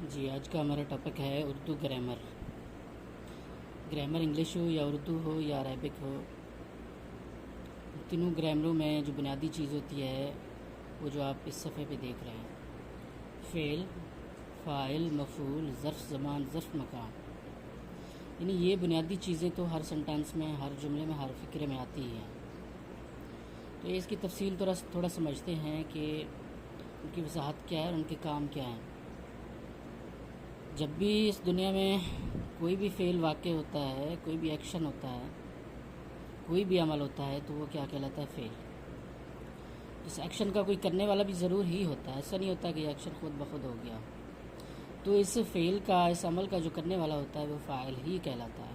جی، آج کا ہمارا ٹاپک ہے اردو گرامر۔ گرامر انگلش ہو یا اردو ہو یا عربک ہو، تینوں گرامروں میں جو بنیادی چیز ہوتی ہے وہ جو آپ اس صفحے پہ دیکھ رہے ہیں، فعل، فاعل، مفعول، ظرف زمان، ظرف مکان، یعنی یہ بنیادی چیزیں تو ہر سنٹینس میں، ہر جملے میں، ہر فقرے میں آتی ہی ہیں۔ تو اس کی تفصیل تھوڑا سمجھتے ہیں کہ ان کی وضاحت کیا ہے اور ان کے کام کیا ہیں۔ جب بھی اس دنیا میں کوئی بھی فعل واقع ہوتا ہے، کوئی بھی ایکشن ہوتا ہے، کوئی بھی عمل ہوتا ہے، تو وہ کیا کہلاتا ہے؟ فعل۔ اس ایکشن کا کوئی کرنے والا بھی ضرور ہی ہوتا ہے، ایسا نہیں ہوتا کہ یہ ایکشن خود بخود ہو گیا۔ تو اس فعل کا، اس عمل کا جو کرنے والا ہوتا ہے وہ فاعل ہی کہلاتا ہے۔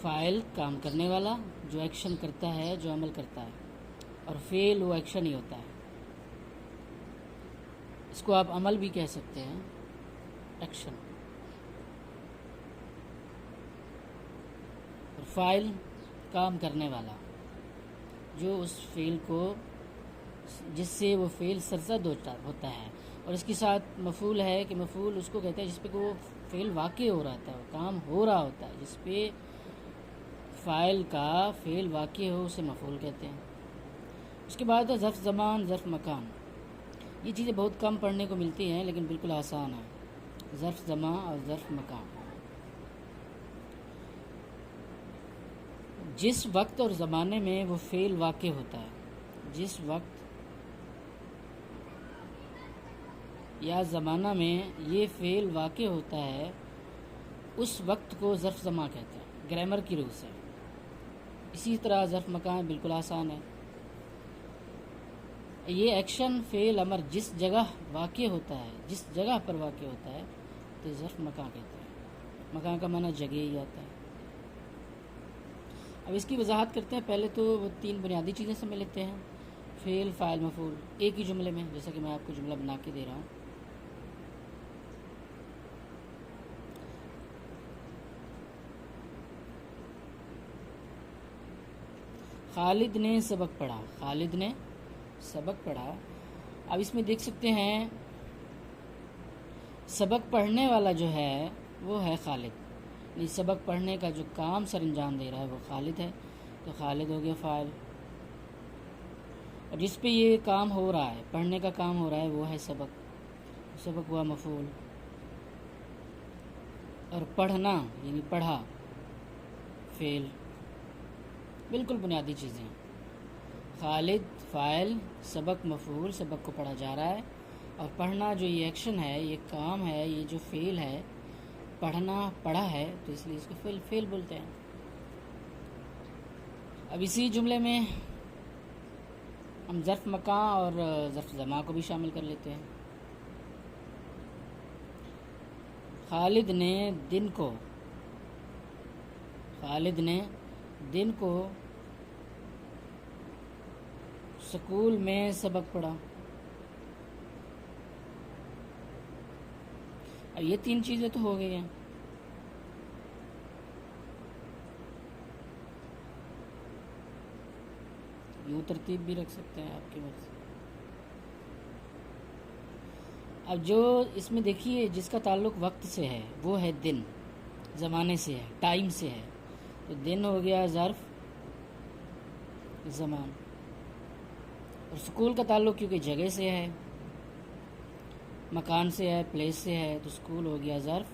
فاعل کام کرنے والا، جو ایکشن کرتا ہے، جو عمل کرتا ہے، اور فعل وہ ایکشن ہی ہوتا ہے۔ اس کو آپ عمل بھی کہہ سکتے ہیں، ایکشن۔ اور فاعل کام کرنے والا، جو اس فعل کو، جس سے وہ فعل سرزد ہوتا ہے۔ اور اس کے ساتھ مفعول ہے کہ مفعول اس کو کہتے ہیں جس پہ وہ فعل واقع ہو رہا ہوتا ہے، کام ہو رہا ہوتا ہے، جس پہ فاعل کا فعل واقع ہو اسے مفعول کہتے ہیں۔ اس کے بعد ہے ظرف زمان، ظرف مکان۔ یہ چیزیں بہت کم پڑھنے کو ملتی ہیں لیکن بالکل آسان ہیں، ظرف زمان اور ظرف مکان۔ جس وقت اور زمانے میں وہ فعل واقع ہوتا ہے، جس وقت یا زمانہ میں یہ فعل واقع ہوتا ہے، اس وقت کو ظرف زمان کہتے ہیں گرامر کی روح سے۔ اسی طرح ظرف مکان بالکل آسان ہے۔ یہ ایکشن، فعل، امر جس جگہ واقع ہوتا ہے، جس جگہ پر واقع ہوتا ہے تو ظرف مکان کہتے ہیں۔ مکان کا معنی جگہ ہی آتا ہے۔ اب اس کی وضاحت کرتے ہیں۔ پہلے تو وہ تین بنیادی چیزیں سمجھ لیتے ہیں، فعل، فاعل، مفعول، ایک ہی جملے میں، جیسا کہ میں آپ کو جملہ بنا کے دے رہا ہوں۔ خالد نے سبق پڑھا، خالد نے سبق پڑھا۔ اب اس میں دیکھ سکتے ہیں سبق پڑھنے والا جو ہے وہ ہے خالد، یعنی سبق پڑھنے کا جو کام سر انجام دے رہا ہے وہ خالد ہے، تو خالد ہو گیا فاعل۔ اور جس پہ یہ کام ہو رہا ہے، پڑھنے کا کام ہو رہا ہے، وہ ہے سبق، سبق ہوا مفعول۔ اور پڑھنا یعنی پڑھا، فعل۔ بالکل بنیادی چیزیں، خالد فاعل، سبق مفعول، سبق کو پڑھا جا رہا ہے، اور پڑھنا جو یہ ایکشن ہے، یہ کام ہے، یہ جو فعل ہے، پڑھنا، پڑھا ہے، تو اس لیے اس کو فعل بولتے ہیں۔ اب اسی جملے میں ہم ظرف مکان اور ظرف زمان کو بھی شامل کر لیتے ہیں۔ خالد نے دن کو، خالد نے دن کو سکول میں سبق پڑھا۔ اب یہ تین چیزیں تو ہو گئی ہیں۔ یوں ترتیب بھی رکھ سکتے ہیں آپ کی مرضی۔ اب جو اس میں دیکھیے جس کا تعلق وقت سے ہے وہ ہے دن، زمانے سے ہے، ٹائم سے ہے، تو دن ہو گیا ظرف زمان۔ اور سکول کا تعلق کیونکہ جگہ سے ہے، مکان سے ہے، پلیس سے ہے، تو سکول ہو گیا ظرف